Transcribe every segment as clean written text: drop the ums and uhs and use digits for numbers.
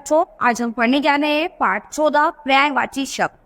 बच्चों, आज हम पढ़ने जा रहे हैं पाठ 14 पर्यायवाची शब्द।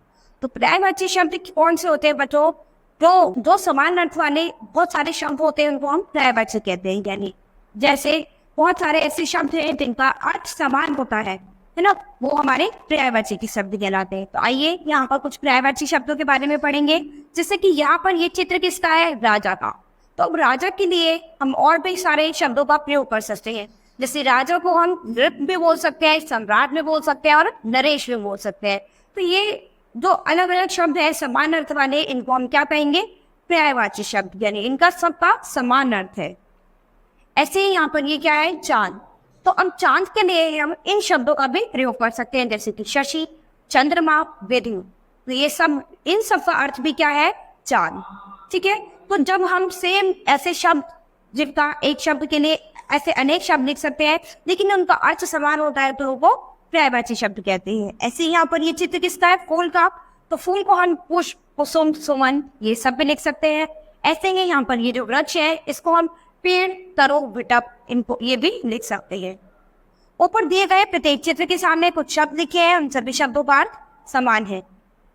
तो पर्यायवाची शब्द कौन से होते हैं बच्चों? जो समान अर्थ वाले बहुत सारे शब्द होते हैं उनको हम पर्यायवाची कहते हैं। यानी जैसे बहुत सारे ऐसे शब्द हैं जिनका अर्थ समान होता है ना, वो हमारे पर्यायवाची के शब्द कहलाते हैं। तो आइए यहाँ पर कुछ पर्यायवाची शब्दों के बारे में पढ़ेंगे। जैसे कि यहाँ पर ये चित्र किसका है? राजा का। तो अब राजा के लिए हम और भी सारे शब्दों का प्रयोग कर सकते हैं। जैसे राजा को हम नृप भी बोल सकते हैं, सम्राट भी बोल सकते हैं और नरेश भी बोल सकते हैं। तो ये जो अलग अलग शब्द है समान अर्थ वाले, इनको हम क्या कहेंगे? पर्यायवाची शब्द, यानी इनका सबका समान अर्थ है। ऐसे ही यहाँ पर ये क्या है? चांद। तो अब चांद के लिए हम इन शब्दों का भी प्रयोग कर सकते हैं, जैसे कि शशि, चंद्रमा, विद्युत। तो ये सब, इन सब का अर्थ भी क्या है? चांद। ठीक है। तो जब हम सेम ऐसे शब्द, जिनका एक शब्द के लिए ऐसे अनेक शब्द लिख सकते हैं लेकिन उनका अर्थ समान होता है, तो वो पर्यायवाची शब्द कहते हैं। ऐसे यहाँ पर ये चित्र किसका है? फूल का। तो फूल को हम पुष्प, कुसुम, सुमन ये सब भी लिख सकते हैं। ऐसे ही यहाँ पर ये जो वृक्ष है इसको हम पेड़, तरो, विटप, इनको ये भी लिख सकते हैं। ऊपर दिए गए प्रत्येक चित्र के सामने कुछ शब्द लिखे हैं, उन सभी शब्दों का अर्थ समान है।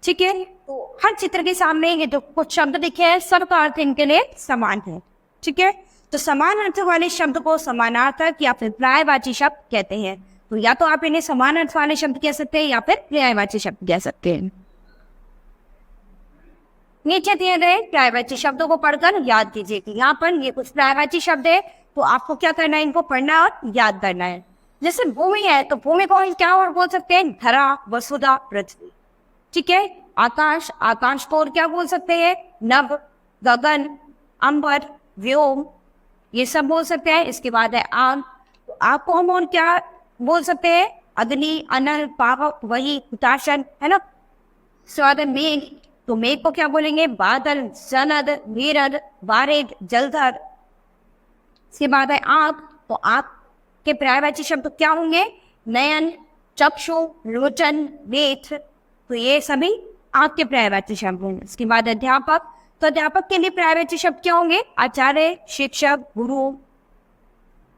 ठीक है। तो हर चित्र के सामने ये जो कुछ शब्द लिखे हैं सबका अर्थ इनके लिए समान है। ठीक है। तो समान अर्थ वाले शब्द को समानार्थक या फिर पर्यायवाची शब्द कहते हैं। तो या तो आप इन्हें समान अर्थ वाले शब्द कह सकते हैं या फिर पर्यायवाची शब्द कह सकते हैं। नीचे दिए गए पर्यायवाची शब्दों को पढ़कर याद कीजिए कि यहाँ पर ये कुछ पर्यायवाची शब्द है, तो आपको क्या करना है? इनको पढ़ना और याद करना है। जैसे भूमि है, तो भूमि को हम क्या और बोल सकते हैं? धरा, वसुधा, पृथ्वी। ठीक है। आकाश, आकाश को और क्या बोल सकते हैं? नभ, गगन, अंबर, व्योम, ये सब बोल सकते हैं। इसके बाद है आग। तो आग को हम और क्या बोल सकते हैं? अग्नि, अनल, पावक, वही, हुताशन, है ना। स्वाद मेघ, तो मेघ को क्या बोलेंगे? बादल, सनद, वीरद, वारिद, जलधर। इसके बाद है आग। तो आग के पर्यायवाची शब्द क्या होंगे? नयन, चक्षु, लोचन, नेत्र। तो ये सभी आग के पर्यायवाची शब्द होंगे। इसके बाद अध्यापक। तो अध्यापक के लिए पर्यायवाची शब्द क्या होंगे? आचार्य, शिक्षक, गुरु।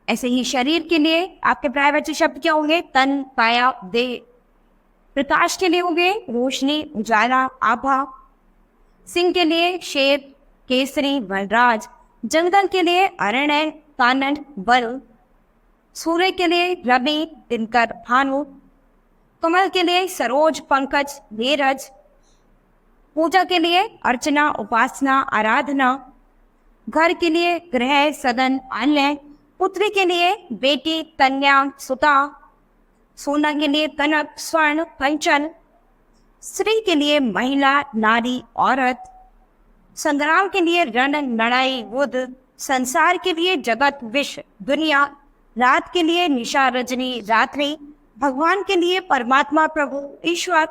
ऐसे ही शरीर के लिए आपके पर्यायवाची शब्द क्या होंगे? तन, काया, देह। प्रकाश के लिए होंगे रोशनी, उजाला, आभा। सिंह के लिए शेर, केसरी, वनराज। जंगल के लिए अरण्य, कानन, वन। सूर्य के लिए रवि, दिनकर, भानु। कमल के लिए सरोज, पंकज, नीरज। पूजा के लिए अर्चना, उपासना, आराधना। घर के लिए गृह, सदन, अन्य। पुत्री के लिए बेटी, कन्या, सुता। सोना के लिए कनक, स्वर्ण, कंचन। स्त्री के लिए महिला, नारी, औरत। संग्राम के लिए रण, लड़ाई, युद्ध। संसार के लिए जगत, विश्व, दुनिया। रात के लिए निशा, रजनी, रात्रि। भगवान के लिए परमात्मा, प्रभु, ईश्वर।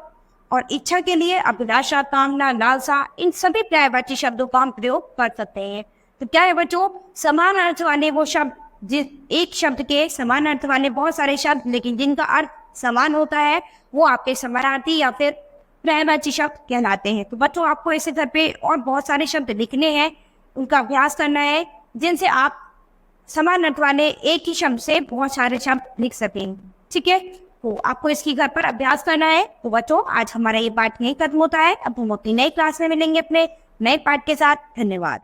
और इच्छा के लिए अभिलाषा, कामना, लालसा। इन सभी पर्यायवाची शब्दों का हम प्रयोग कर सकते हैं। तो क्या है बच्चों? समान अर्थ वाले वो शब्द, जिस एक शब्द के समान अर्थ वाले बहुत सारे शब्द लेकिन जिनका अर्थ समान होता है, वो आपके समानार्थी या फिर पर्यायवाची शब्द कहलाते हैं। तो बच्चों, आपको ऐसे घर पे और बहुत सारे शब्द लिखने हैं, उनका अभ्यास करना है, जिनसे आप समान अर्थ वाले एक ही शब्द से बहुत सारे शब्द लिख सकें। ठीक है। तो आपको इसकी घर पर अभ्यास करना है। तो बच्चों, आज हमारा ये पाठ यहीं खत्म होता है। अब हम अपनी नई क्लास में मिलेंगे अपने नए पाठ के साथ। धन्यवाद।